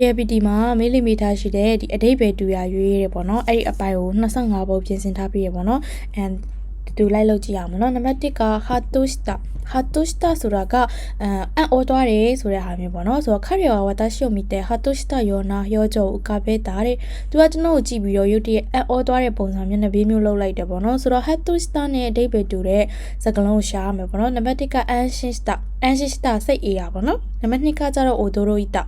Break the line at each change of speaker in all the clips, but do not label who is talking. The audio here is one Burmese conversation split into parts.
APT မှာမေးလိမိထားရှိတဲ့ဒီအဓိပ္ပာယ်တူရရွေးရဲပေါ့နော်အဲ့ဒီအပိုင်ကို25ပုံပြင်ဆင်ထားပြီးရပေါ့နော်တူလိုက်လို့ကြည့်အောင်နော်နံပါတ်1က hatushita ဆိုတာကအံ့ဩသွားတယ်ဆိုတဲ့ဟာမျိုးပေါ့နော်ဆိုတော့ခရယောဝတာရှိုမီတဲ့ hatushita ယောနာယောကျော်ဥကပဲတာတဲ့သူကကျွန်တော်ကိုကြည့်ပြီးတော့ရုတ်တရက်အံ့ဩသွားတဲ့ပုံစံမျိုးနဲ့ဘေးမျိုးလောက်လိုက်တယ်ပေါ့နော်ဆိုတော့ hatushita နဲ့အဓိပ္ပာယ်တူတဲ့စကားလုံးကိုရှာရမယ်ပေါ့နော်နံပါတ်1က anshishita စိတ်အေးရပေါ့နော်နံပါတ်2ကကျတော့ odoroita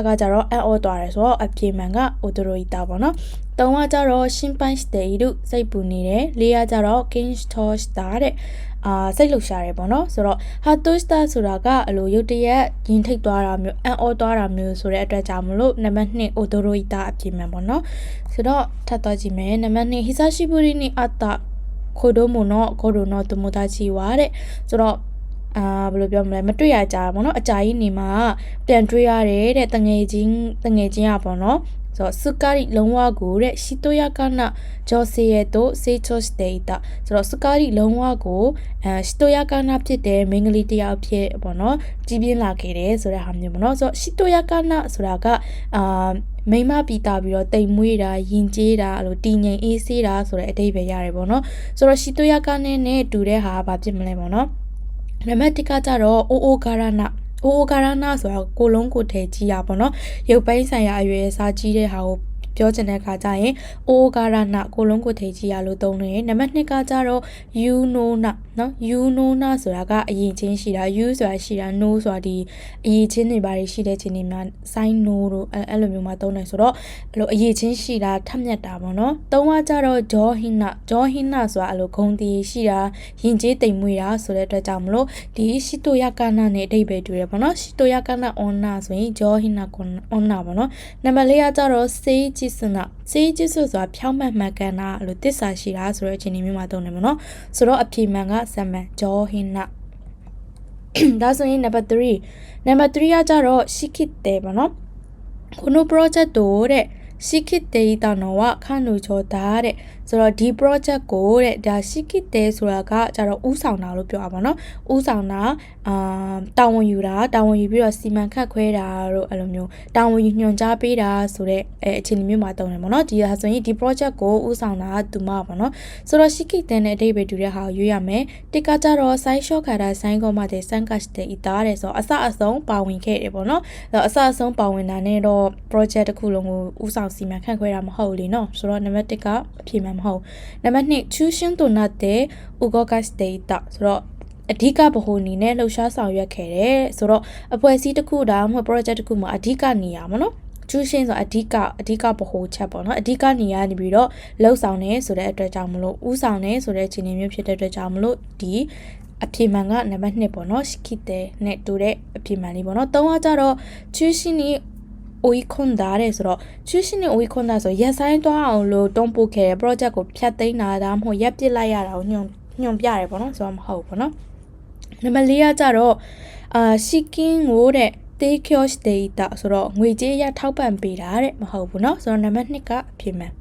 ကကြတော့အံ့ဩသွားတယ်ဆိုတော့အပြေမှန်က odoroita ပေါ့နော်3ကကြတော့ shinpai-shite iru စိတ်ပူနေတယ်4ကကြတော့ kinshito-shita တဲ့စိတ်လှုပ်ရှားတယ်ပေါ့နော်ဆိုတော့ hatushita ဆိုတာကအလိုရုတ်တရက်ရင်ထိတ်သွားတာမျိုးအံ့ဩသွားတာမျိုးဆိုတဲ့အတွက်ကြောင့်မလို့နံပါတ်2 odoroita အပြေမှန်ပေါ့နော်ဆိုတော့ထပ်သွားကြည့်မယ်နံပါတ်2 hisashiburi ni atta kodomo no goro no tomodachi wa တဲ့ဆိုတော့ဘယ်လိုပြောမလဲမတွေ့ရကြပါဘောเนาะအကြာကြီးနေမှာပြန်တွေ့ရတယ်တဲ့တငယ်ချင်းရပါတော့ဆိုတော့စုကာရီလုံးဝကိုတဲ့ရှီတိုယာကနာဂျောစီယေတိုစေချိုစတေတာဆိုတော့စုကာရီလုံးဝကိုရှီတိုယာကနာဖြစ်တဲ့မင်္ဂလိတယောက်ဖြစ်ပေါ့เนาะကြီးပြင်းလာခဲ့တယ်ဆိုတဲ့ဟာမျိုးပေါ့เนาะဆိုတော့ရှီတိုယာကနာဆိုတာကမိမပီတာပြီးတော့တိမ်မွေးတာယင်ကျေးတာအဲ့လိုတီငိန်အေးဆေးတာဆိုတဲ့အဓိပ္ပာယ်ရတယ်ပေါ့เนาะဆိုတော့ရှီတိုယာကနာနဲ့တူတဲ့ဟာဘာဖြစ်မလဲပေါ့เนาะနံပါတ်1ကကြတော့အိုကာရနာဆိုတာကိုလုံးကိုထဲကြီးရပါတော့ရုပ်ပိုင်းဆိုင်ရာအရွယ်အစားကြီးတဲ့ဟာကိုပြောချင်တဲ့အခါကျရင်အိုကာရနာကိုလုံးကိုထဲကြီးရလို့သုံးနေနံပါတ်2ကကြတော့ you know နော် you know ဆိုတာကအရင်ချင်းရှိတာ you ဆိုတာရှိတာ no ဆိုတာဒီအရင်ချင်းတွေဘာတွေရှိတဲ့ချင်းတွေမှာ sign no တို့အဲ့လိုမျိုးမှာသုံးတယ်ဆိုတော့အဲ့လိုအရင်ချင်းရှိတာထပ်မြက်တာပေါ့နော်သုံးကကြတော့ johina ဆိုတာအဲ့လိုဂုံတီရှိတာရင်ကျေးတိမ်မွေးတာဆိုတဲ့အတွက်ကြောင့်မလို့ဒီရှိတိုယကနာနဲ့အဓိပ္ပာယ်တူတယ်ပေါ့နော်ရှိတိုယကနာ onna ဆိုရင် johina onna ပေါ့နော်နံပါတ်4ကကြတော့ seijisuna ဆိုတာဖြောင်းမှတ်မှတ်ကန်တာအဲ့လိုတစ္ဆာရှိတာဆိုတဲ့အချိန်မျိုးမှာသုံးတယ်ပေါ့နော်ဆိုတော့အဖြေမှန်ကစမန်ဂျောဟင်းနာဒါဆိုရင်နံပါတ်3ကကြတော့ရှိခိတဲပေါ့နော်ခုန project တို့တဲ့ရှိခိတဲတာနော်ကခန့်လို့ချောတာတဲ့ဆိုတော့ဒီ project ကိုတဲ့ဒါရှိခိတဲဆိုတာကကြတော့ဥဆောင်တာလို့ပြောတာပေါ့နော်ဥဆောင်တာတာဝန်ယူပြီးတော့စီမံခန့်ခွဲတာတို့အဲ့လိုမျိုးတာဝန်ယူညွှန်ကြားပေးတာဆိုတဲ့အခြေအနေမျိုးမှာတုံးတယ်ပေါ့နော်ဒီဟာဆိုရင်ဒီ project ကိုဥဆောင်တာသူမပေါ့နော်ဆိုတော့ရှိခိတဲနဲ့အဓိပ္ပာယ်တူတဲ့ဟာကိုရွေးရမယ်တစ်ကကြတော့ဆိုင်းရှော့ခါတာဆိုင်းကောမှတဲ့စန်ကတ်တဲ့ဤသားတဲ့ဆိုတော့အစအဆုံးပါဝင်ခဲ့တယ်ပေါ့နော်အစအဆုံးပါဝင်တာနဲ့တော့ project တစ်ခုလုံးကိုဥဆောင်စီမံခန့်ခွဲတာမဟုတ်လေနော်ဆိုတော့နံပါတ်1ကအဖြေမှန်မဟုတ်နံပါတ်2 choosing to not တဲ့ဥကောကစတေတာဆိုတော့အဓိကဗဟိုအနေနဲ့လှုပ်ရှားဆောင်ရွက်ခဲ့တယ်ဆိုတော့အဖွဲ့အစည်းတစ်ခုဒါမှမဟုတ် project တစ်ခုမှာအဓိကနေရာပေါ့နော် choosing ဆိုအဓိကဗဟိုချက်ပေါ့နော်အဓိကနေရာနေပြီးတော့လှုပ်ဆောင်နေဆိုတဲ့အတွက်ကြောင့်မလို့ဥဆောင်နေဆိုတဲ့အခြေအနေမျိုးဖြစ်တဲ့အတွက်ကြောင့်မလို့ဒီအဖြေမှန်ကနံပါတ်2ပေါ့နော်ရှိခိတဲနဲ့တူတဲ့အဖြေမှန်လေးပေါ့နော်3ကကြတော့ choosing นี่အိုီခွန်ဒါတဲ့ဆိုတော့ချူရှင်နဲ့အိုီခွန်ဒါဆိုရက်ဆိုင်သွားအောင်လို့တွန်းပို့ခဲ့တဲ့ project ကိုဖြတ်သိမ်းတာဒါမှမဟုတ်ရက်ပစ်လိုက်ရတာကိုညွန်ပြရတယ်ပေါ့နော်ဆိုတော့မဟုတ်ဘူးပေါ့နော်နံပါတ်4ကကြတော့ရှီကင်းကိုတဲ့တေးကျော့စတေတာဆိုတော့ငွေကြေးရထောက်ပံ့ပေးတာတဲ့မဟုတ်ဘူးเนาะဆိုတော့နံပါတ်2ကအဖြစ်မှန်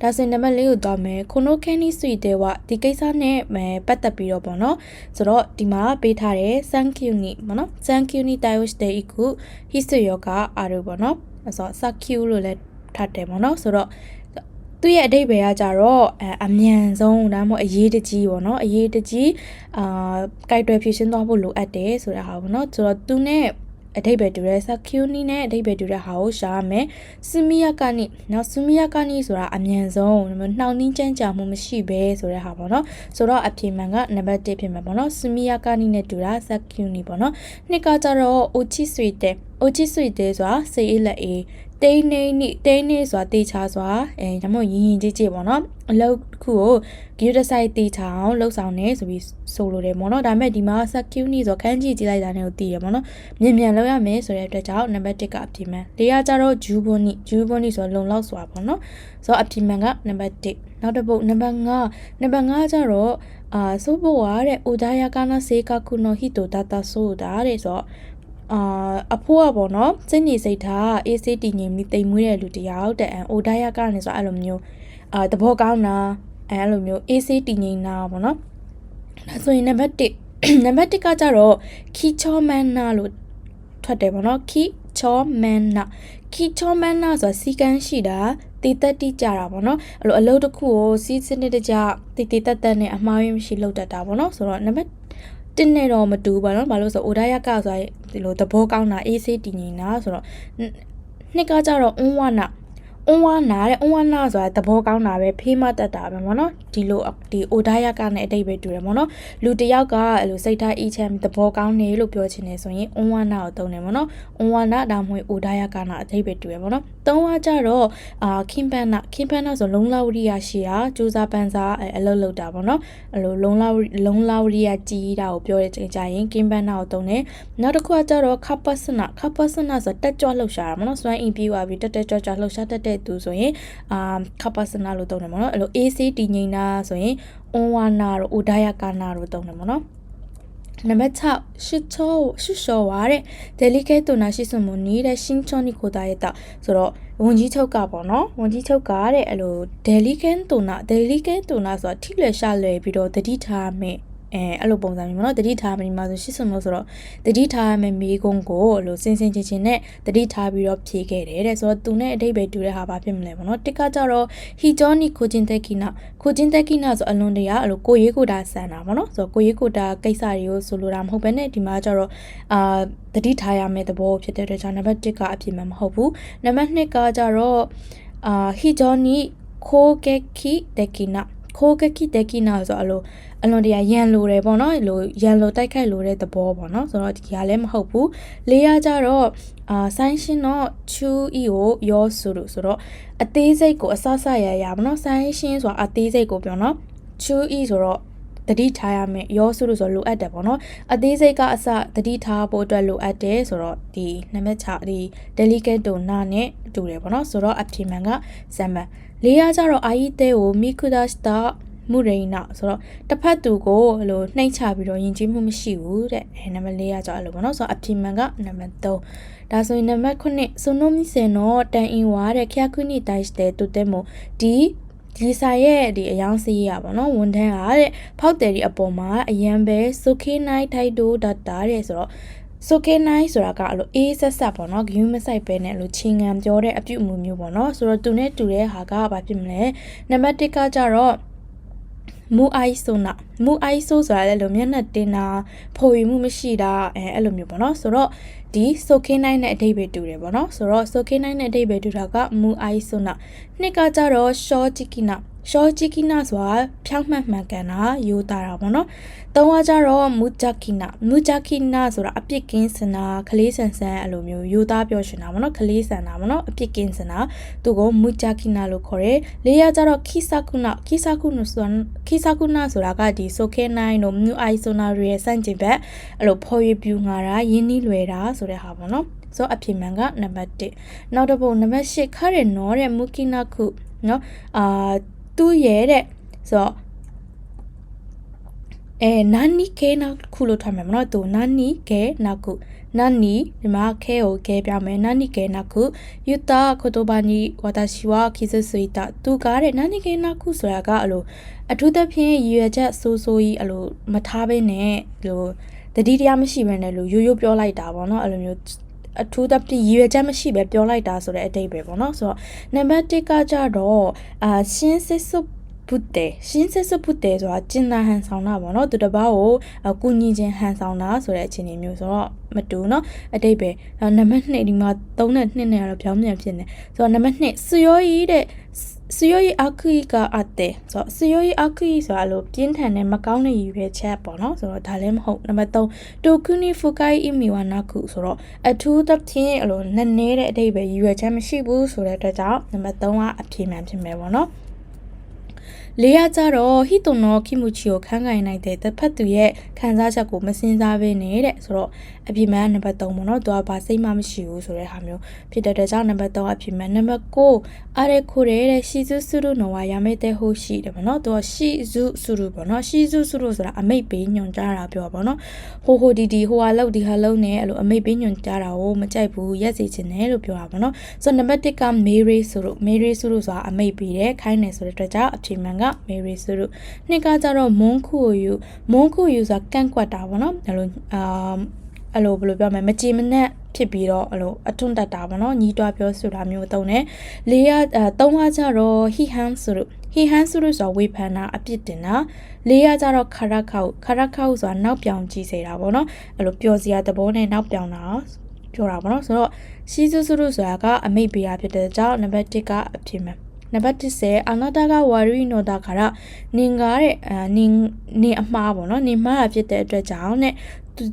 ဒါဆိုရင်နံပါတ်4ကိုသွားမယ်ခုနိုခန်းနီဆွီတဲဝဒီကိစ္စနဲ့ပတ်သက်ပြီးတော့ပေါ့နော်ဆိုတော့ဒီမှာပေးထားတယ် thank you နိပေါ့နော် thank you နိတိုင်ဝစ်တေအခုဟိစယောကအားလို့ပေါ့နော်ဆိုတော့ thank you လို့လည်းထားတယ်ပေါ့နော်ဆိုတော့သူ့ရဲ့အဓိပ္ပာယ်ကကြတော့အမြန်ဆုံးဒါမှမဟုတ်အရေးတကြီးပေါ့နော်အရေးတကြီးကိုက်တွယ်ဖြည့်ရှင်းသွားဖို့လိုအပ်တယ်ဆိုတဲ့ဟာပေါ့နော်ဆိုတော့သူနဲ့အဓိပ္ပာယ်တူတဲ့ security နဲ့အဓိပ္ပာယ်တူတဲ့ဟာကိုရှာရမယ်စူမီယာကနိနော်စူမီယာကနိဆိုတာအမြန်ဆုံးနှောင့်နှင်းကြမ်းကြာမှုမရှိဘဲဆိုတဲ့ဟာပေါ့နော်ဆိုတော့အဖြေမှန်ကနံပါတ်1ဖြစ်မှာပေါ့နော်စူမီယာကနိနဲ့တူတာ security ပေါ့နော်နှစ်ကကြတော့ ochi suite ဆိုတာစေးလက်အေးတိန်းနေဆိုတာတေချာစွာဒါမှမဟုတ်ရင်ကြီးကြီးပေါ့နော်အလုပ်တစ်ခုကိုဂရုတစိုက်တေချာအောင်လှုပ်ဆောင်နေဆိုပြီးဆိုလိုတယ်ပေါ့နော်ဒါပေမဲ့ဒီမှာ security ဆိုခန်းကြည့်လိုက်တာနဲ့ကိုသိရပေါ့နော်မြန်လုပ်ရမယ်ဆိုတဲ့အတွက်ကြောင့်နံပါတ်1ကအပြည့်မှန်၄ကကြတော့ juboni ဆိုလုံလောက်စွာပေါ့နော်ဆိုတော့အပြည့်မှန်ကနံပါတ်1နောက်တစ်ပုတ်နံပါတ်5ကျတော့ဆိုဘဝတဲ့ဥဒယာကနာစေကကုနိုဟီတိုတာတာဆိုတာတဲ့ဆိုတော့အဖိုးကပေါ့နော်စိတ်နေစိတ်ထားအေးဆေးတည်ငြိမ်ပြီးတိမ်မွေးတဲ့လူတယောက်တဲ့အိုဒယာကနေဆိုအဲ့လိုမျိုးသဘောကောင်းတာအဲ့လိုမျိုးအေးဆေးတည်ငြိမ်တာပေါ့နော်ဒါဆိုရင်နံပါတ်1ကကြတော့ခီချောမန်နာလို့ထွက်တယ်ပေါ့နော်ခီ Kichomena Kichomena ဆိုတာစီကန်းရှိတာတည်တက်တိကြတာပေါ့နော်အဲ့လိုအလုပ်တစ်ခုကိုစီးစနစ်တကျတည်တက်တက်နဲ့အမှားရင်းမရှိလုပ်တတ်တာပေါ့နော်ဆိုတော့နံပါတ်1နဲ့တော့မတူပါနော်ဘာလို့ဆိုအိုဒါယကဆိုတာဒီလိုသဘောကောင်းတာအေးဆေးတည်ငြိမ်တာဆိုတော့နှစ်ကကြတော့အွန်ဝါနာတဲ့အွန်ဝါနာဆိုတာသဘောကောင်းတာပဲဖေးမတတ်တာပဲပေါ့နော်ဒီလိုဒီအိုဒါယကနဲ့အတိတ်ပဲတူတယ်ပေါ့နော်လူတယောက်ကအဲ့လိုစိတ်ထားအေးချမ်းသဘောကောင်းနေလို့ပြောချင်တယ်ဆိုရင်အွန်ဝါနာကိုသုံးတယ်ပေါ့နော်အွန်ဝါနာဒါမှမဟုတ်အိုဒါယကနာအတိတ်ပဲတူတယ်ပေါ့နော်သုံးဝါကြတော့ခင်ပန်းနာဆိုလုံလောက်ရိယာရှိတာစူးစားပန်းစားအလုပ်လုပ်တာပေါ့နော်အဲ့လိုလုံလောက်ရိယာကြီးတာကိုပြောတဲ့ချိန်ကျရင်ခင်ပန်းနာကိုသုံးတယ်နောက်တစ်ခုကကြတော့ခပစနာဆိုတက်ကြွလှုပ်ရှားတာပေါ့နော်စွမ်းအင်ပြေးသွားပြီးတက်ကြွလှုပ်ရှားတတ်တဲ့သူဆိုရင်ခပစနာလို့သုံးတယ်ပေါ့နော်အဲ့လို AC တည်ငြိမ်တာဆိုရင်အွန်ဝါနာတို့အိုဒါယကနာတို့သုံးတယ်ပေါ့နော်နံပါတ်6ရှစ်ချောဝါတဲ့ delicate တူနာရှိစမနီတဲ့ရှင်းချောနီကိုတာရဲ့တာဆိုတော့ဝန်ကြီးချုပ်ကပေါ့နော်ဝန်ကြီးချုပ်ကတဲ့အဲ့လို delicate တူနာဆိုတာထိလွယ်ရှလွယ်ပြီးတော့တတိထားမယ်အဲ့လိုပုံစံမျိုးပေါ့နော်တတိထားမယ်ဒီမှာဆိုရှစ်စမလို့ဆိုတော့တတိထားမယ်မိကုန်းကိုအဲ့လိုစင်ချင်းနဲ့တတိထားပြီးတော့ဖြေခဲ့တယ်တဲ့ဆိုတော့သူနဲ့အတိတ်ပဲတူတဲ့ဟာဘာဖြစ်မလဲပေါ့နော်တစ်ကကြတော့ဟီဂျောနီခိုဂျင်တက်ကိနာဆိုအလွန်တရာအဲ့လိုကိုရေးကိုတာဆန်တာပေါ့နော်ဆိုတော့ကိုရေးကိုတာကိစ္စတွေကိုဆိုလိုတာမဟုတ်ဘဲနဲ့ဒီမှာကျတော့တတိထားရမယ်သဘောဖြစ်တဲ့အတွက်ကြောင့်နံပါတ်1ကအဖြစ်မှမဟုတ်ဘူးနံပါတ်2ကကြတော့ဟီဂျောနီခိုဂက်ခိတက်ကိနာဆိုအလွန်တရာရန်လိုတယ်ပေါ့နော်လိုရန်လိုတိုက်ခိုက်လိုတဲ့သဘောပေါ့နော်ဆိုတော့ဒီကလည်းမဟုတ်ဘူးလေးရကြတော့ဆိုင်းရှင်းတော့ချူအီကိုရောဆိုတော့အသေးစိတ်ကိုအဆဆရရပေါ့နော်ဆိုင်းရှင်းဆိုတာအသေးစိတ်ကိုပြောနော်ချူအီဆိုတော့တတိထားရမယ်ရောဆိုလို့ဆိုလိုအပ်တယ်ပေါ့နော်အသေးစိတ်ကအစတတိထားဖို့အတွက်လိုအပ်တယ်ဆိုတော့ဒီနံပါတ်6ဒီ delicate တို့နာနဲ့တူတယ်ပေါ့နော်ဆိုတော့အဖြေမှန်ကဇမ်မန်လေးရကြတော့အာယီတဲကိုမိခုဒတ်တာမူရိနာဆိုတော့တစ်ဖက်သူကိုဟိုလိုနှိမ့်ချပြီးတော့ယဉ်ကျေးမှုမရှိဘူးတဲ့နံပါတ်4ကကြောက်အဲ့လိုပေါ့နော်ဆိုတော့အဖြေမှန်ကနံပါတ်3ဒါဆိုရင်နံပါတ်9ဆိုနိုမီစေနော်တန်အင်ဝါတဲ့ခရခုနီတိုက်စ်တဲ့တူတဲ့မို့ဒီဆိုင်ရဲ့ဒီအယောင်စီးရပါတော့ဝန်ထမ်းကတဲ့ဖောက်တယ်ဒီအပေါ်မှာအရန်ပဲဆိုခေနိုင်ထိုက်တိုးဒတ်တာတဲ့ဆိုတော့ဆိုကေနိုင်ဆိုတာကအဲ့လိုအေးဆက်ပေါ့နော်ဂယူးမဆိုင်ပဲနဲ့အဲ့လိုချင်းငံပြောတဲ့အပြုအမူမျိုးပေါ့နော်ဆိုတော့သူနဲ့တူတဲ့ဟာကဘာဖြစ်မလဲနံပါတ်1ကကြတော့မူအိုက်ဆိုဆိုတာလည်းလိုမျက်နှာတင်တာဖိုရီမှုမရှိတာအဲ့လိုမျိုးပေါ့နော်ဆိုတော့ဒီဆိုကေနိုင်နဲ့အဓိပ္ပာယ်တူတယ်ပေါ့နော်ဆိုတော့ဆိုကေနိုင်နဲ့အဓိပ္ပာယ်တူတာကမူအိုက်ဆိုနာနှစ်ကကြတော့ရှောဂျီကီနာဆိုတာဖြောင်းမှန်ကန်တာယူတာတာပေါ့နော်သုံးကကြတော့မူဂျာကီနာဆိုတာအပြစ်ကင်းစင်တာခလေးဆန်အဲ့လိုမျိုးယူသားပြောရှင်တာပေါ့နော်ခလေးဆန်တာပေါ့နော်အပြစ်ကင်းစင်တာသူကိုမူဂျာကီနာလို့ခေါ်တယ်လေးရကြတော့ခိဆာကုနာဆိုတာကဒီဆိုခဲနိုင်တို့မြူအိုင်ဆိုနာရဲ့စန့်ကျင်ဘက်အဲ့လိုဖော်ရပြူငါတာရင်းနှီးလွယ်တာဆိုတဲ့ဟာပေါ့နော်ဆိုအဖြစ်မှန်ကနံပါတ်1နောက်တစ်ပုဒ်နံပါတ်8ခါရနော်တဲ့မူကီနာခုနော်သူ့ရဲ့တဲ့ဆိုတော့နာနီခဲနာခုလို့ထားမယ်မနော်သူနာနီခဲနာခုနာနီဒီမှာခဲကိုခဲပြမယ်နာနီခဲနာခုယူတာခိုတိုဘာနီဝါတာရှိဝါခိစဆွေတာသူကတဲ့နာနီခဲနာခုဆိုတာကအဲ့လိုအထူးသဖြင့်ရည်ရွယ်ချက်ဆိုးကြီးအဲ့လိုမထားဘဲနဲ့လိုတတိတရားမရှိဘဲနဲ့လိုရိုးပြောလိုက်တာပေါ့နော်အဲ့လိုမျိုးအထူးသဖြင့်ရည်ရွယ်ချက်မရှိပဲပြောလိုက်တာဆိုတဲ့အတိတ်ပဲပေါ့နော်ဆိုတော့နံပါတ်1ကကြတော့ရှင်းစစ်စုပုတ်ဆိုတာကျင်နာဟန်ဆောင်တာပေါ့နော်သူတစ်ပါးကိုကုညီချင်းဟန်ဆောင်တာဆိုတဲ့အခြေအနေမျိုးဆိုတော့မတူเนาะအတိတ်ပဲနံပါတ်2ဒီမှာ3နဲ့2နဲ့ကတော့ပြောင်းပြန်ဖြစ်နေဆိုတော့နံပါတ်2စယောရီအခီကအတဲ့ဆိုတော့စယောရီအခီဆိုတာလို့ပြင်းထန်တဲ့မကောင်းတဲ့ရည်ရွယ်ချက်ပေါ့နော်ဆိုတော့ဒါလည်းမဟုတ်နံပါတ်3တိုကူနီဖူကိုင်အီမီဝါနာခုဆိုတော့အထူးသဖြင့်အဲ့လိုနည်းနည်းတဲ့အတိတ်ပဲရည်ရွယ်ချက်မရှိဘူးဆိုတဲ့အတွက်ကြောင့်နံပါတ်3ကအဖြေမှန်ဖြစ်မယ်ပေါ့နော်လေးရကြတော့ဟီတိုနိုခိမူချီကိုခန်းကိုင်နိုင်တဲ့တစ်ဖက်သူရဲ့ခံစားချက်ကိုမစင်စားဘဲနဲ့ဆိုတော့အပြည့်မှန်နံပါတ်3ပေါ့နော်သူကဘာစိတ်မှမရှိဘူးဆိုတဲ့ဟာမျိုးဖြစ်တဲ့အတွက်ကြောင့်နံပါတ်3အပြည့်မှန်နံပါတ်9အားရခိုရဲတဲ့ရှီဇူဆူရူနိုဝါရမဲတဲ့ဟိုရှိတယ်ပေါ့နော်သူကရှီဇူဆူရူပေါ့နော်ရှီဇူဆူရူဆိုတာအမိတ်ပေးညွန်ကြားတာပြောပါပေါ့နော်ဟိုဒီဟိုဟာလောက်ဒီဟာလုံးနဲ့အဲ့လိုအမိတ်ပေးညွန်ကြားတာကိုမကြိုက်ဘူးရက်စီချင်တယ်လို့ပြောတာပေါ့နော်ဆိုတော့နံပါတ်1ကမေရီဆူရူဆိုတာအမိတ်ပေးတယ်ခိုင်းတယ်ဆိုတဲ့အတွက်ကြောင့်အပြည့်မှန်ကမေရီဆူရူနှစ်ကကြတော့မွန်ခုယူဆိုတာကန့်ကွက်တာပေါ့နော်အဲ့လိုဘယ်လိုပြောမလဲမကြည်မနှက်ဖြ ဖြစ်ပြီးတော့အဲ့လိုအထွန်းတက်တာပေါ့နော်ညီးတွားပြောဆိုတာမျိုးသုံးတယ်လေးရသုံးကကြတော့ he han ဆိုတော့ဝေဖန်တာအပြစ်တင်တာလေးရကြတော့ခရခောက်ဆိုတာနောက်ပြောင်ကြည့်စေတာပေါ့နော်အဲ့လိုပျော်စရာသဘောနဲ့နောက်ပြောင်တာပြောတာပေါ့နော်ဆိုတော့ရှိစုစုဆိုတာကအမိတ်ပေးတာဖြစ်တဲ့ကြောင့်နံပါတ်1ကအဖြစ်မှန်နံပါတ်10အနာတာကဝါရီနိုတာခရနင်ကားတဲ့နင်အမှားပေါ့နော်နင်မှားတာဖြစ်တဲ့အတွက်ကြောင့်နဲ့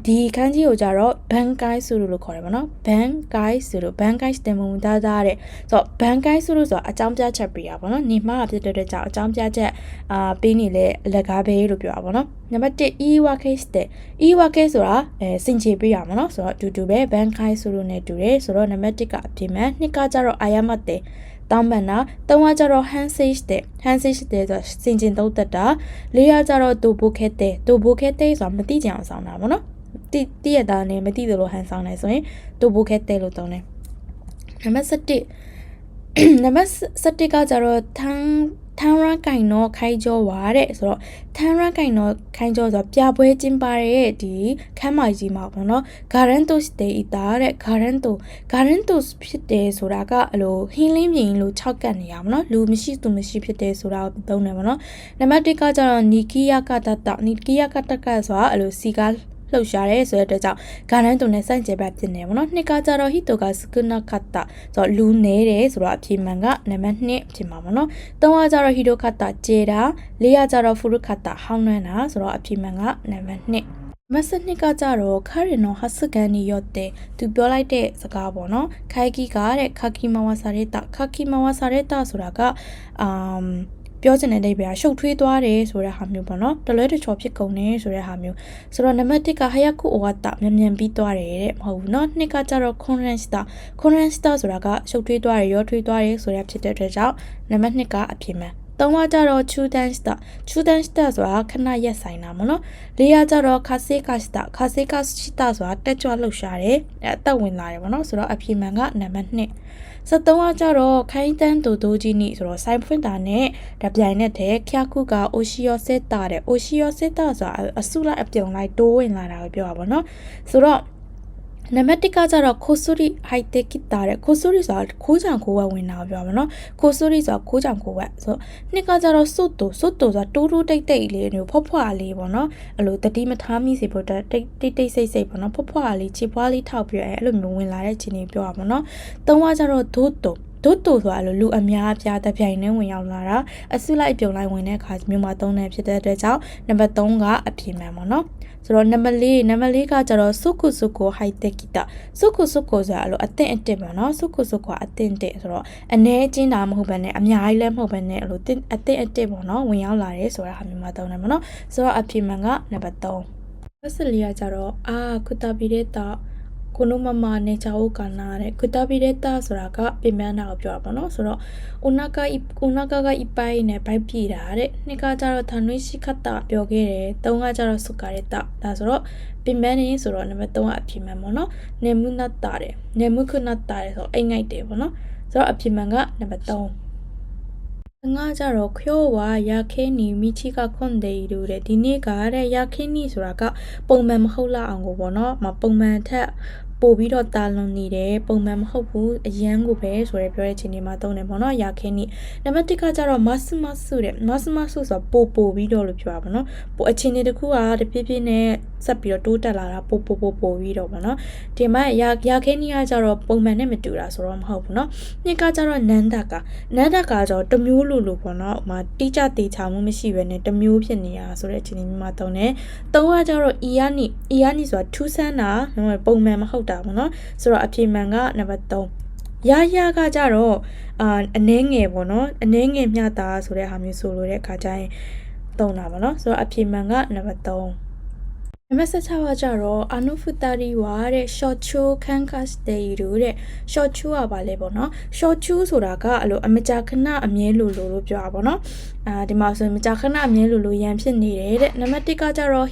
ဒီခန်းကြီးကိုကြတော့ဘန်ကိုင်းဆိုလို့ခေါ်တယ်ပေါ့နော်ဘန်ကိုင်းဆိုလို့ဘန်ကိုင်းတင်မုံသားတဲ့ဆိုတော့ဘန်ကိုင်းဆိုလို့ဆိုတာအကြောင်းပြချက်ပေးတာပေါ့နော်နေမှားဖြစ်တဲ့အတွက်ကြောင့်အကြောင်းပြချက်ပေးနေလေအလကားပဲလို့ပြောတာပေါ့နော်နံပါတ်1 e-workcase တဲ့ e-workcase ဆိုတာစင်ချေပေးရမှာနော်ဆိုတော့တူပဲဘန်ကိုင်းဆိုလို့နဲ့တူတယ်ဆိုတော့နံပါတ်1ကအပြည့်မှန်2ကကြတော့အာရမတ်တဲ့တောင်းပန်တာ3ကကြတော့ handshake တဲ့ဆိုစင်ကျင်သုံးသက်တာ4ကကြတော့တူဘိုခဲတဲ့ဆိုတာမသိကြအောင်ဆောင်တာပေါ့နော်တည့်ရတာနဲ့မသိသလိုဟန်ဆောင်နေဆိုရင်တူဘိုခဲတဲ့လို့သုံးတယ်နံပါတ်17ကကြတော့ထန်းရကိုင်တော့ခိုင်ကျော်ဝါတဲ့ဆိုတော့ထန်းရကိုင်တော့ခိုင်ကျော်ဆိုပြပွဲကျင်းပတဲ့ဒီခမ်းမကြီးမှာပေါ့နော် Garantos de Ita တဲ့ Garantos ဖြစ်တယ်ဆိုတာကအဲ့လိုဟင်းလင်းပြင်လို့6ကတ်နေရပါတော့လူမရှိသူမရှိဖြစ်တယ်ဆိုတာကိုသုံးတယ်ပေါ့နော်နံပါတ်1ကကြတော့ Nikiya Katata ဆိုတာအဲ့လိုစီကားလှုပ်ရှားရဲဆိုတဲ့အတွက်ကြောင့်ဂါရန်တုံနဲ့စန့်ကျဲဘက်ဖြစ်နေပါတော့နှစ်ကကြတော့ဟီတိုကစကနာခတ်တာဆိုတော့လူနေတယ်ဆိုတော့အပြေမှန်ကနံပါတ်2ဖြစ်မှာပေါ့နော်3ကကြတော့ဟီတိုခတ်တာကျေတာ4ကကြတော့ဖူရုခတ်တာဟောင်းနှွမ်းတာဆိုတော့အပြေမှန်ကနံပါတ်2မစနစ်ကကြတော့ခရနော်ဟစကန်နီရော့တဲ့သူပြောလိုက်တဲ့စကားပေါ့နော်ခိုင်ကီကတဲ့ခကီမဝါစာရဲတာဆိုတာကပြောချင်တဲ့အိဗယ်ရှုပ်ထွေးသွားတယ်ဆိုတဲ့ဟာမျိုးပေါ့နော်တလွဲတချော်ဖြစ်ကုန်တယ်ဆိုတဲ့ဟာမျိုးဆိုတော့နံပါတ်1ကဟယခုဩဝတမြန်ပြီးသွားတယ်တဲ့မဟုတ်ဘူးเนาะ2ကကြတော့ condenserဆိုတာကရှုပ်ထွေးသွားတယ်ရောထွေးသွားတယ်ဆိုတဲ့ဖြစ်တဲ့အတွက်ကြောင့်နံပါတ်2ကအဖြစ်မှန်3ကကြတော့ chudan starဆိုတာခဏရက်ဆိုင်တာပေါ့နော်4ကကြတော့ khase kaဆိုတာတက်ကြွလှုပ်ရှားတယ်အသက်ဝင်လာတယ်ပေါ့နော်ဆိုတော့အဖြစ်မှန်ကနံပါတ်273ကကြတော့ခိုင်းတန်းတူတူကြီးနိဆိုတော့စိုင်းဖွင့်တာနဲ့တပြိုင်နက်တည်းခ ्या ခုက Oshio Seta တဲ့ Oshio Seta ဆိုတာအစုလိုက်အပြုံလိုက်တိုးဝင်လာတာကိုပြောတာပေါ့နော်ဆိုတော့နံပါတ်1ကကြတော့ခိုဆူရီဟိုက်တက်ကီတာတဲ့ခိုဆူရီဆိုတာခိုးချောင်ခိုးဝက်ဝင်တာကိုပြောပါနော်ခိုဆူရီဆိုတာခိုးချောင်ခိုးဝက်ဆိုနှစ်ကကြတော့စွတ်တူဆိုတာတိုးတိတ်လေးမျိုးဖွားဖွားလေးပေါ့နော်အဲ့လိုတတိမထားမိစေဖို့တိတ်စိတ်ပေါ့နော်ဖွားဖွားလေးချစ်ပွားလေးထောက်ပြအဲ့လိုမျိုးဝင်လာတဲ့ချင်းတွေပြောပါပေါ့နော်သုံးကကြတော့ဒို့ဆိုတာအဲ့လိုလူအများအပြားတပြိုင်နဲ့ဝင်ရောက်လာတာအစုလိုက်ပြုံလိုက်ဝင်တဲ့အခါမျိုးမှာသုံးတယ်ဖြစ်တဲ့အတွက်ကြောင့်နံပါတ်3ကအပြည့်မှန်ပေါ့နော်ဆိုတော့နံပါတ်4ကကြတော့စုခုဟိုက်တက်ကီတာစုခုဆိုတာအဲ့လိုအသင့်ပေါ့နော်စုခုကအသင့်ဆိုတော့အနေချင်းတာမဟုတ်ဘဲနဲ့အများကြီးလည်းမဟုတ်ဘဲနဲ့အဲ့လိုအသင့်ပေါ့နော်ဝင်ရောက်လာတယ်ဆိုတာဟာမျိုးမှာသုံးတယ်ပေါ့နော်ဆိုတော့အပြည့်မှန်ကနံပါတ်3ပတ်စလီကကြတော့ခုတာပီတဲ့တာကိုနိုမမနေချာအိုကနာတဲ့ခုတာပီတဲ့တာဆိုတာကပြင်ပန်းတာကိုပြောတာပေါ့နော်ဆိုတော့ဥနာကဤပိုင်နဲ့ဘိုက်ပြေတာတဲ့နှစ်ကကြတော့သနွေးရှိခတ်တာပြောခဲ့တယ်သုံးကကြတော့စုကာတဲ့တာဒါဆိုတော့ပြင်ပန်းနေဆိုတော့နံပါတ်3ကအပြင်ပန်းပေါ့နော်နေမှုနတ်တာတဲ့နေမှုခနတ်တာတဲ့ဆိုအိမ်ငိုက်တယ်ပေါ့နော်ဆိုတော့အပြင်ပန်းကနံပါတ်3ငါကြတော့ခေါ်ဝါရခဲနီမိချီကခွန်ဒေးလို့တဲ့ဒီနေ့ကတဲ့ရခဲနီဆိုတာကပုံမှန်မဟုတ်လားအောင်ကိုပေါ့နော်မပုံမှန်ထက်ပို့ပြီးတော့တာလွန်နေတယ်ပုံမှန်မဟုတ်ဘူးအရန်ကိုပဲဆိုရဲပြောတဲ့ချိန်ဒီမှာသုံးတယ်ပေါ့နော်ရခဲနီနံပါတ်1ကကြတော့မဆမဆူတဲ့မဆမဆူဆိုပို့ပြီးတော့လို့ပြောတာပေါ့နော်ပို့အချိန်တွေတခုကတဖြည်းဖြည်းနဲ့ဆက်ပြီးတော့တိုးတက်လာတာပို့ပြီးတော့ပေါ့နော်ဒီမှာရခဲနီကကြတော့ပုံမှန်နဲ့မတူတာဆိုတော့မဟုတ်ဘူးနော်နှစ်ကကြတော့နန္ဒကကြတော့တမျိုးလိုပေါ့နော်ဟိုမှာတိကျတေချာမှုမရှိဘဲနဲ့တမျိုးဖြစ်နေရဆိုတဲ့အချိန်ဒီမှာသုံးတယ်သုံးကကြတော့အီယာနီဆိုတာထူးဆန်းတာပုံမှန်မဟုတ်တာပေါ့နော်ဆိုတော့အပြေမှန်ကနံပါတ်3ရကကြတော့အနှဲငယ်ပေါ့နော်အနှဲငယ်မျှတာဆိုတဲ့ဟာမျိုးဆိုလို့တဲ့အခါကျရင်သုံးတာပေါ့နော်ဆိုတော့အပြေမှန်ကနံပါတ်3နံပါတ်16ကကြတော့အနုဖူတာရီဝါတဲ့ short chu ခန်းကတ်တေးတို့တဲ့ short chu ကပါလေပေါ့နော် short chu ဆိုတာကအဲ့လိုအမကြာခဏအမြဲလို့ပြောတာပေါ့နော်ဒီမှာဆိုမကြာခဏအမြဲလို့ရန်ဖြစ်နေတယ်တဲ့နံပါတ်1ကကြတော့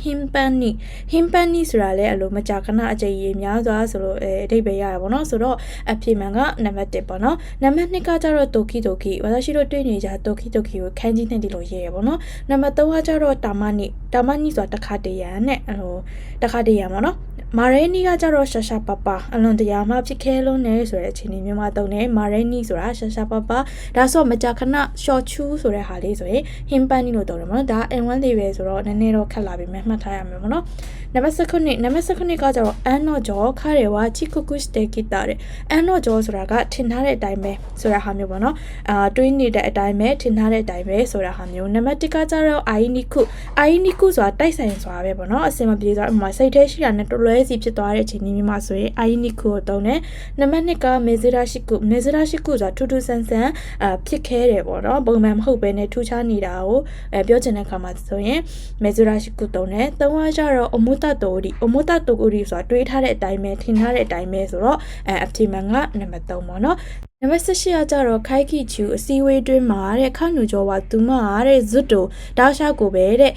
himpani ဆိုတာလဲအဲ့လိုမကြာခဏအကြိမ်ကြီးများစွာဆိုလို့အဓိပ္ပာယ်ရတာပေါ့နော်ဆိုတော့အဖြစ်မှန်ကနံပါတ်1ပေါ့နော်နံပါတ်2ကကြတော့ toki ဝါသရှိတို့တွေ့နေကြ toki ကိုခန်းကြီးနဲ့ဒီလိုရေးရပေါ့နော်နံပါတ်3ကကြတော့ tamani ဆိုတာတခါတရံနဲ့အဲ့လိုတခါတရံပေါ့နော် မာရဲနီကကြတော့ရှာရှာပပအလွန်တရာမှဖြစ်ခဲလုံးနေဆိုတဲ့အချိန်မျိုးမှာတုံးတယ်မာရဲနီဆိုတာရှာရှာပပဒါဆိုမကြခဏရှော့ချူးဆိုတဲ့ဟာလေးဆိုရင်ဟင်းပန်းနီလို့တုံးတယ်မနော်ဒါ N1 လေးပဲဆိုတော့နည်းနည်းတော့ခက်လာပြီမှတ်ထားရမယ်မနော်နံပါတ်19ကကြတော့အန်နော်ဂျောခါရဲဝါချီကူကူစတေကီတာတဲ့အန်နော်ဂျောဆိုတာကထင်ထားတဲ့အတိုင်းပဲဆိုတာဟာမျိုးပေါ့နော်တွေးနေတဲ့အတိုင်းပဲထင်ထားတဲ့အတိုင်းပဲဆိုတာဟာမျိုးနံပါတ်1ကကြတော့အိုင်နီကုဆိုတာတိုက်ဆိုင်ဆိုတာပဲပေါ့နော်အစင်မပြေဆိုတာဥမာစိတ်ထဲရှိတာနဲ့တလွဲစီဖြစ်သွားတဲ့အချိန်မျိုးမှာဆိုရင်အိုင်နီကုကိုတုံးတယ်နံပါတ်2ကမေဇရာရှိကုဆိုတာထူးထူးဆန်းဆန်းဖြစ်ခဲတယ်ပေါ့နော်ပုံမှန်မဟုတ်ဘဲနဲ့ထူးခြားနေတာကိုပြောချင်တဲ့အခါမှာဆိုရင်မေဇရာရှိကုတုံးတယ်3ကကြတော့အမုတတိုရီဆိုတာတွေးထားတဲ့အတိုင်းပဲထင်ထားတဲ့အတိုင်းပဲဆိုတော့အဖြေမှန်ကနံပါတ်3ပေါ့နော်နံပါတ်18ကကြတော့ခိုက်ခီချူအစည်းအဝေးတွင်းမှာတဲ့ခန့်နူကျော်ဝါသူမတဲ့ဇွတ်တိုဒါရှာကိုပဲတဲ့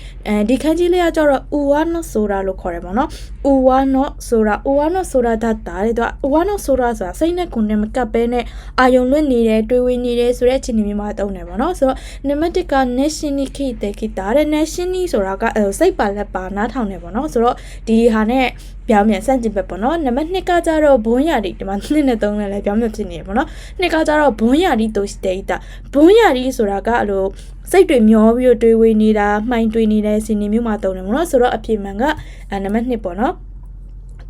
ဒီခန်းကြီးလေးကကြတော့ဥဝါနော့ဆိုတာလို့ခေါ်တယ်ပေါ့နော်ဥဝါနော့ဆိုတာဒါတာတဲ့သူကဥဝါနော့ဆိုတာစိတ်နဲ့ကိုယ်နဲ့မကပ်ပဲနဲ့အာယုံလွတ်နေတယ်တွေးဝေးနေတယ်ဆိုတဲ့အချိန်မျိုးမှာတုံးတယ်ပေါ့နော်ဆိုတော့နံပါတ်1က national key တဲ့ guitar တဲ့ national ဆိုတာကစိတ်ပါလက်ပါနားထောင်တယ်ပေါ့နော်ဆိုတော့ဒီဟာနဲ့ပြောင်းပြန်စန့်ကျင်ဘက်ပေါ့နော်နံပါတ်2ကကြတော့ဘွန်းရာဒီမှာ2နဲ့3နဲ့လည်းပြောင်းပြန်ဖြစ်နေရပေါ့နော်နှစ်ကကြတော့ဘွန်းရာဒီတိုစတေးတာဘွန်းရာဒီဆိုတာကအဲ့လိုစိတ်တွေမျောပြီးတွေးဝေးနေတာမှိုင်းတွေးနေတဲ့စီနေမျိုးမှာတုံးတယ်ပေါ့နော်ဆိုတော့အပြေမှန်ကနံပါတ်2ပေါ့နော်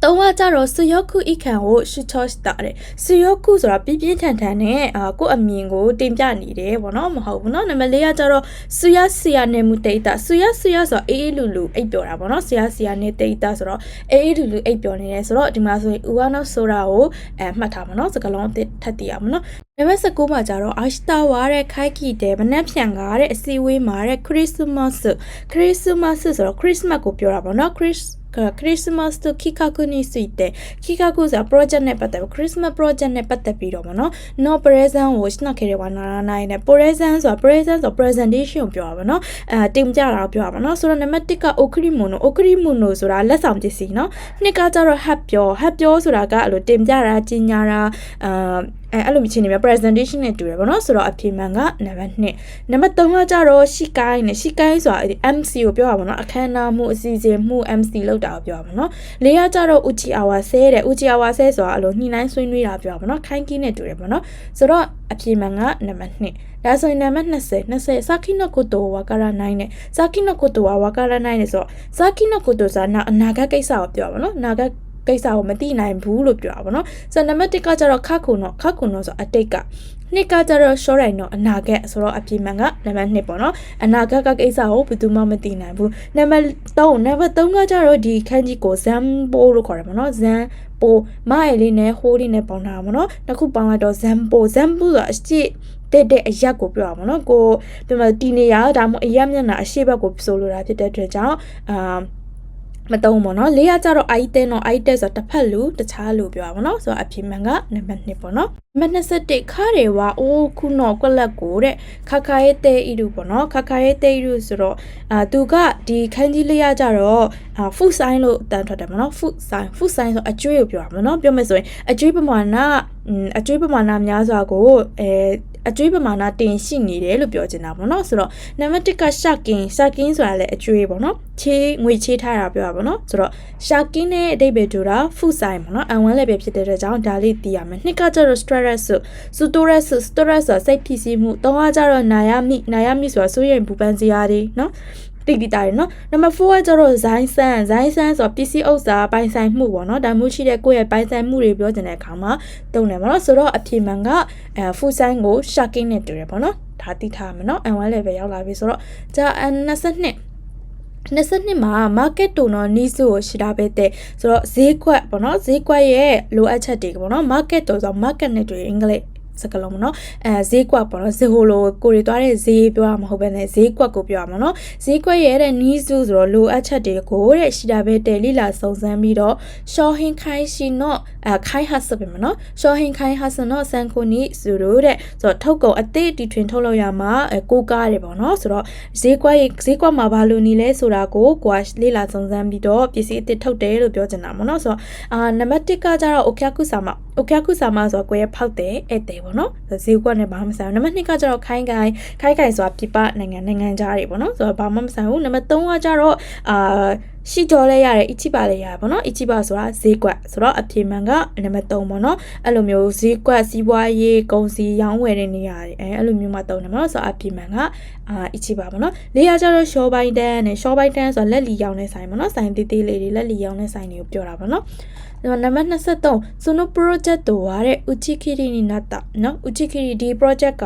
3ကကြတော့ဆူယောခုအခန့်ကိုရှူချော့တာတဲ့ဆူယောခုဆိုတာပြင်းပြင်းထန်ထန်နဲ့ကိုအမြင်ကိုတင်ပြနေတယ်ပေါ့နော်မဟုတ်ဘူးနော်နံပါတ်4ကကြတော့ဆူယာနဲ့မူတေတာဆူယာဆိုအေးလူအိပ်ပျော်တာပေါ့နော်ဆူယာနဲ့တေတာဆိုတော့အေးလူအိပ်ပျော်နေတယ်ဆိုတော့ဒီမှာဆိုရင်ဥဝါနော့ဆိုတာကိုမှတ်ထားပါနော်စကားလုံးအသစ်ထပ်တည်ရပါနော်နံပါတ်19မှာကြတော့အာရှတာဝါတဲ့ခိုက်ခီတဲ့မနှက်ဖြန်ကားတဲ့အစီဝေးမှာတဲ့ခရစ်စမတ်ဆိုတော့ခရစ်စမတ်ကိုပြောတာပေါ့နော်ခရစ်စမတ်တို့ခိကာကူနီစီတဲ့ခိကာကူဆိုတာ project နဲ့ပတ်သက်ပြီး Christmas project နဲ့ပတ်သက်ပြီးတော့ပေါ့နော် no present ကိုရှင်းခဲ့တယ်ဝါနာနာနိုင်နဲ့ present ဆိုတာ presentation ကိုပြောတာပေါ့နော်တင်ပြတာကိုပြောတာပေါ့နော်ဆိုတော့နံပါတ်1က okirimono ဆိုတာလက်ဆောင်ပစ္စည်းနော်နှစ်ကကြတော့ hat ပြောဆိုတာကအဲ့လိုတင်ပြတာကြီးညာတာအဲ့လိုမျိုးချင်းနေပြ presentation နဲ့တူတယ်ပေါ့နော်ဆိုတော့အဖြေမှန်ကနံပါတ်2နံပါတ်3ကကြတော့ရှီကိုင်းဆိုတာ MC ကိုပြောတာပေါ့နော်အခမ်းအနားမှုအစီအစဉ်မှု MC လောက်တာကိုပြောတာပေါ့နော်4ကကြတော့ uchi hour ဆဲဆိုတာအဲ့လိုညှိနှိုင်းဆွေးနွေးတာပြောတာပေါ့နော်ခိုင်းကင်းနဲ့တူတယ်ပေါ့နော်ဆိုတော့အဖြေမှန်ကနံပါတ်2ဒါဆိုရင်နံပါတ်20 Sakino Koto Wakara 9နဲ့ Sakino Koto Wakara 9နဲ့ဆိုတော့ Sakino Koto ဆိုတာအနာဂတ်ကိစ္စကိုပြောတာပေါ့နော်အနာဂတ်ကိစ္စကိုမသိနိုင်ဘူးလို့ပြောတာပေါ့နော်ဆိုတော့နံပါတ်1ကကြတော့ခါခုနောဆိုအတိတ်ကနှစ်ကကြတော့ရှော့ရိုင်တော့အနာဂတ်ဆိုတော့အပြေမှန်ကနံပါတ်2ပေါ့နော်အနာဂတ်ကကိစ္စကိုဘယ်သူမှမသိနိုင်ဘူးနံပါတ်3ကကြတော့ဒီခန်းကြီးကိုဇမ်ပိုလို့ခေါ်တယ်ပေါ့နော်ဇမ်ပိုမိုင်လေးနဲ့ဟိုးလေးနဲ့ပေါင်းထားတာပေါ့နော်တစ်ခုပေါင်းလိုက်တော့ဇမ်ပိုဆိုတာအရှိတဲ့အရက်ကိုပြောတာပေါ့နော်ကိုဒီမှာတီနေရဒါမှမဟုတ်အရက်မျက်နှာအရှိဘက်ကိုဆိုလိုတာဖြစ်တဲ့အတွက်ကြောင့်မတုံးပေါ့နော်၄ကကြတော့အိုက်တဲဆိုတစ်ဖက်လူတခြားလူပြောပါပေါ့နော်ဆိုတော့အဖြေမှန်ကနံပါတ်2ပေါ့နော်နံပါတ်21ခါတွေဝါအိုးခုနော်ကွက်လက်ကိုတဲ့ခါခါရဲ့တဲဤလူပေါ့နော်ခါခါရဲ့တဲဤလူဆိုတော့သူကဒီခန်းကြီးလေးရကြတော့ဖူဆိုင်လို့တန်ထွက်တယ်ပေါ့နော်ဖူဆိုင်ဆိုအကျွေးကိုပြောတာပေါ့နော်ပြောမယ်ဆိုရင်အကျွေးပမာဏများစွာကိုအကျွေးပမာဏတင်ရှိနေတယ်လို့ပြောချင်တာပေါ့နော်ဆိုတော့နံပါတ်1ကရှာကင်းဆိုတာလည်းအကျွေးပေါ့နော်ငွေချေးထားတာပြောတာပေါ့နော်ဆိုတော့ရှာကင်းနဲ့အဓိပ္ပာယ်တူတာဖူဆိုင်ပေါ့နော်အ1လည်းပဲဖြစ်တဲ့အတွက်ကြောင့်ဒါလေးသိရမယ်နှစ်ကကျတော့ stress ဆိုတာစိတ်ဖြစ်စီမှု၃ကကျတော့နာရမိဆိုတာစိုးရိမ်ပူပန်စရာတွေနော်တိတိတာရနော်နံပါတ်4ကကျတော့ဇိုင်းဆန်းဆိုပစ္စည်းဥစ္စာပိုင်ဆိုင်မှုပေါ့နော်ဒါမျိုးရှိတဲ့ကိုယ့်ရဲ့ပိုင်ဆိုင်မှုတွေပြောချင်တဲ့အခါမှာတုံးတယ်ပေါ့နော်ဆိုတော့အဖြေမှန်ကဖူဆိုင်ကိုရှာကင်းနဲ့တူတယ်ပေါ့နော်ဒါသိထားမယ်နော်1 level ရောက်လာပြီဆိုတော့ဂျာ22မှာ market တုံတော့နီးစုကိုရှိတာပဲတဲ့ဆိုတော့ဈေးကွက်ပေါ့နော်ဈေးကွက်ရဲ့လိုအပ်ချက်တွေပေါ့နော် market တုံဆို market နဲ့တွေ့အင်္ဂလိပ်စကလုံးမနော်ဈေးကွက်ပေါ့နော်ဈေးဟိုလိုကိုတွေသွားတဲ့ဈေးပြောရမှာမဟုတ်ဘဲနဲ့ဈေးကွက်ကိုပြောရမှာနော်ဈေးကွက်ရဲ့တဲ့နီးစုဆိုတော့လိုအပ်ချက်တွေကိုတဲ့ရှိတာပဲတဲ့လိလာစုံစမ်းပြီးတော့ရှောဟင်းခိုင်းရှိနော်ခိုင်းဟတ်စပဲမနော်ရှောဟင်းခိုင်းဟတ်စနော်စန်ကိုနီဆိုတော့တဲ့ဆိုတော့ထုတ်ကုန်အသေးတီထွင်ထုတ်လို့ရမှာကိုကားတယ်ပေါ့နော်ဆိုတော့ဈေးကွက်မှာဘာလို့နေလဲဆိုတာကိုကွာလိလာစုံစမ်းပြီးတော့ပစ္စည်းအသေးထုတ်တယ်လို့ပြောချင်တာပေါ့နော်ဆိုတော့နံပါတ်1ကကြတော့အိုကယာကုဆာမဆိုတော့ကိုရဲ့ဖောက်တယ်ဧည့်သည် ပေါ့နော်ဈေးကွက်နဲ့ဘာမှမဆိုင်ဘူးနံပါတ်2ကကျတော့ခိုင်းဆိုတာပြပနိုင်ငံခြားတွေပေါ့နော်ဆိုတော့ဘာမှမဆိုင်ဘူးနံပါတ်3ကကျတော့ရှိကြောလဲရတယ်အချိပါလဲရတယ်ပေါ့နော်အချိပါဆိုတာဈေးကွက်ဆိုတော့အပြေမှန်ကနံပါတ်3ပေါ့နော်အဲ့လိုမျိုးဈေးကွက်စီးပွားရေးကုန်စည်ရောင်းဝယ်တဲ့နေရာတွေအဲ့လိုမျိုးမှတုံးတယ်ပေါ့နော်ဆိုတော့အပြေမှန်ကအချိပါပေါ့နော်လေးရကျတော့ရှော့ဘိုင်းတန်းနဲ့ရှော့ဘိုင်းတန်းဆိုတာလက်လီရောင်းတဲ့ဆိုင်ပေါ့နော်ဆိုင်သေးသေးလေးတွေလက်လီရောင်းတဲ့ဆိုင်တွေကိုပြောတာပေါ့နော်နံပါတ်23そのプロジェクトは打ち切りになったเนาะ打ち切りဒီ project က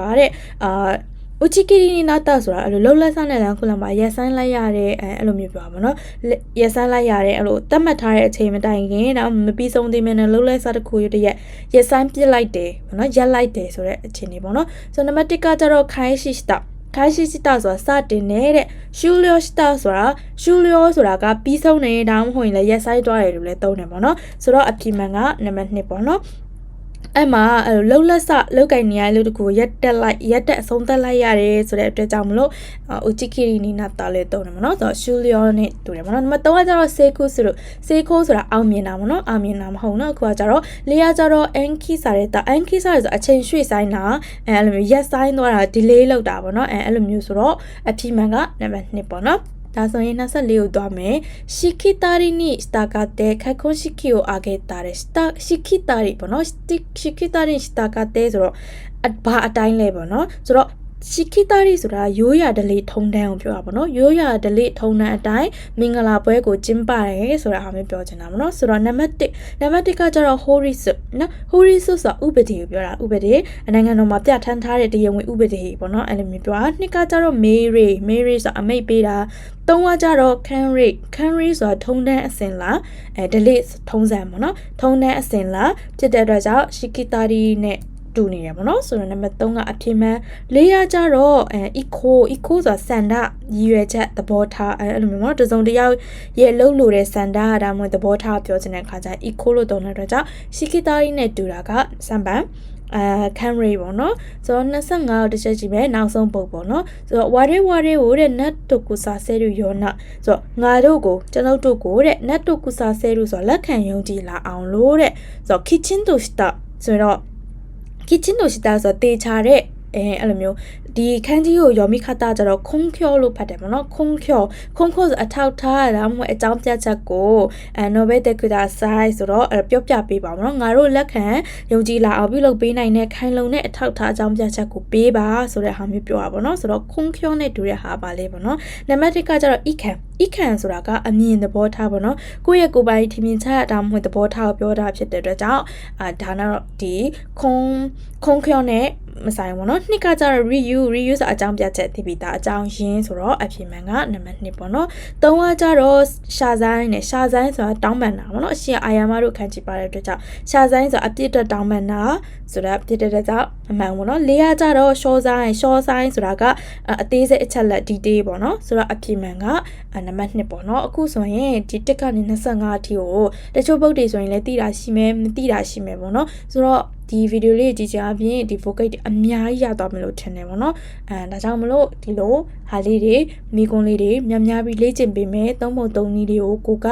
อุจิกิรินีนาตาဆိုတာအဲ့လိုလှုပ်လက်ဆန်းတဲ့လမ်းခုလမှာရက်ဆိုင်လိုက်ရတဲ့အဲ့လိုမျိုးပြောပါတော့ရက်ဆိုင်လိုက်ရတဲ့အဲ့လိုတတ်မှတ်ထားတဲ့အချိန်မတိုင်ခင်တော့မပြီးဆုံးသေးမနဲ့လှုပ်လက်ဆန်းတစ်ခုရတဲ့ရက်ဆိုင်ပြစ်လိုက်တယ်ပေါ့နော်ရက်လိုက်တယ်ဆိုတဲ့အခြေအနေပေါ့နော်ဆိုနံပါတ်1ကကျတော့ခိုင်းရှိတာဆိုတာစတင်နေတဲ့ရှူလျောစတာဆိုတာကပြီးဆုံးနေဒါမှမဟုတ်ရင်လည်းရက်ဆိုင်သွားတယ်လို့လည်းသုံးတယ်ပေါ့နော်ဆိုတော့အပြိမှန်ကနံပါတ်2ပေါ့နော်အဲ့မှာလှုပ်လက်စလောက်ကင်နေရလို့တကူရက်တက်အဆုံးသက်လိုက်ရတယ်ဆိုတဲ့အတွက်ကြောင့်မလို့ဥချိခိရီနီနာတာလေးတုံးတယ်မနော်ဆိုတော့ရှူလျောနဲ့တူတယ်မနော်နံပါတ်3ကကျတော့စေခိုးဆိုတာအောင်မြင်တာမနော်အောင်မြင်တာမဟုတ်နော်အခုကကျတော့လေးကကျတော့အန်ခီစာရဲတာအန်ခီစာရဲဆိုအချိန်ရွှေ့ဆိုင်တာအဲ့လိုမျိုးရက်ဆိုင်သွားတာ delay လောက်တာပေါ့နော်အဲ့လိုမျိုးဆိုတော့အဖြစ်မှန်ကနံပါတ်2ပေါ့နော်ဒါဆိုရင်24ကိုသွားမယ်ရှိခိတာရီနီစတာကတဲ့ခက်ခွန်ရှိခိကိုအာဂေတာရစတာရှိခိတာရီပေါ့နော်ရှိခိတာရီစတာကတဲ့ဆိုတော့ဘာအတိုင်းလဲပေါ့နော်ဆိုတော့ရှိခိတာရီဆိုတာရိုးရာဒလေးထုံတန်းကိုပြောတာပေါ့နော်ရိုးရာဒလေးထုံတန်းအတိုင်းမင်္ဂလာပွဲကိုကျင်းပတယ်ဆိုတာဟာမျိုးပြောချင်တာပေါ့နော်ဆိုတော့နံပါတ်1ကကျတော့ horisu နော် horisu ဆိုတာဥပဒေကိုပြောတာဥပဒေနိုင်ငံတော်မှာပြဋ္ဌာန်းထားတဲ့တရားဝင်ဥပဒေပေါ့နော်အဲ့လိုမျိုးပြောတာ2ကကျတော့ Mary ဆိုတာအမိတ်ပေးတာ3ကကျတော့ Canry ဆိုတာထုံတန်းအစင်လားဒလေးထုံးစံပေါ့နော်ထုံတန်းအစင်လားဖြစ်တဲ့အတွက်ကြောင့်ရှိခိတာရီနဲ့တူနေရပါတော့ဆိုတော့နံပါတ်3ကအဖြစ်မှန်4ရကြတော့eco ဆိုတာစန္ဒရည်ရွယ်ချက်သဘောထားအဲ့လိုမျိုးเนาะတစုံတယောက်ရဲ့လှုပ်လို့တဲ့စန္ဒရဒါမှမဟုတ်သဘောထားပြောချင်တဲ့အခါကျ eco လို့သုံးတဲ့အတွက်ကြောင့်ရှိခိတာရီနဲ့တူတာကစံပန်Camry ပေါ့နော်ဆိုတော့25ကိုတစ်ချက်ကြည့်မယ်နောက်ဆုံးပုတ်ပေါ့နော်ဆိုတော့ဝါရဲကိုတဲ့ net တုကုစာဆဲရရောနာဆိုတော့ငါတို့ကိုကျွန်ုပ်တို့ကိုတဲ့ net တုကုစာဆဲရဆိုတော့လက်ခံယုံကြည်လာအောင်လို့တဲ့ဆိုတော့ kitchen to start ဆိုတော့ kitchen တို့ရှိတာဆိုတေချာတဲ့အဲ့လိုမျိုးဒီခန်းကြီးကိုရောမိခတာကြတော့ခုံးခေါလို့ဖတ်တယ်ပေါ့နော်ခုံးခေါဆိုအထောက်ထားတာမှမဟုတ်အကြောင်းပြချက်ကိုNobel Tequila size ဆိုတော့ပြောပြပေးပါမနော်ငါတို့လက်ခံယုံကြည်လာအောင်ပြုလုပ်ပေးနိုင်တဲ့ခိုင်လုံတဲ့အထောက်ထားအကြောင်းပြချက်ကိုပေးပါဆိုတဲ့ဟာမျိုးပြောတာပေါ့နော်ဆိုတော့ခုံးခေါနဲ့တူတဲ့ဟာပါလေပေါ့နော်နံပါတ်1ကကျတော့ ikan ဆိုတာကအမြင်သဘောထားပေါ့နော်ကိုယ့်ရဲ့ကိုယ်ပိုင်ထင်မြင်ချက်အတားမှမဟုတ်သဘောထားကိုပြောတာဖြစ်တဲ့အတွက်ကြောင့်ဒါတော့ဒီခုံးခေါနဲ့မဆိုင်ဘူးเนาะနှစ်ကကျတော့ reuse အကြောင်းပြချက်သိပြီးသားအကြောင်းရင်းဆိုတော့အဖြစ်မှန်ကနံပါတ်2ပေါ့เนาะ3ကကျတော့ရှာဆိုင်ဆိုတာတောင်းပန်တာပေါ့เนาะအရှင်အာယာမတို့ခံကြည့်ပါတဲ့အတွက်ကြောင့်ရှာဆိုင်ဆိုတာအပြစ်တက်တောင်းပန်တာဆိုတော့ပြစ်တဲ့ကြောင့်အမှန်ပေါ့เนาะ4ကကျတော့ရှော့ဆိုင်ဆိုတာကအသေးစိတ်အချက်လက် detail ပေါ့เนาะဆိုတော့အဖြစ်မှန်ကနံပါတ်2ပေါ့เนาะအခုဆိုရင်ဒီတစ်ကနေ25အထိကိုတချို့ပုတ်တွေဆိုရင်လည်းသိတာရှိမယ်မသိတာရှိမယ်ပေါ့เนาะဆိုတော့ဒီဗီဒီယိုလေးကြည့်ကြအပြင်ဒီ focus အများကြီးရသွားမယ်လို့ထင်တယ်ပေါ့နော်ဒါကြောင့်မလို့ဒီလိုဟာလေးတွေမိကွန်းလေးတွေများပြီးလေ့ကျင့်ပေးမယ်3ပုံ3နည်းတွေကိုကိုက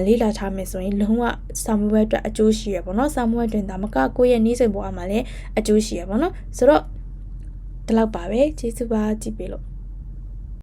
လေ့လာထားမယ်ဆိုရင်လုံးဝစာမေးပွဲအတွက်အကျိုးရှိရပေါ့နော်စာမေးပွဲတွင်ဒါမကကိုယ့်ရဲ့နည်းစိမ်ပေါ်အမှာလည်းအကျိုးရှိရပေါ့နော်ဆိုတော့ဒီလောက်ပါပဲကျေးဇူးပါကြည့်ပေးလို့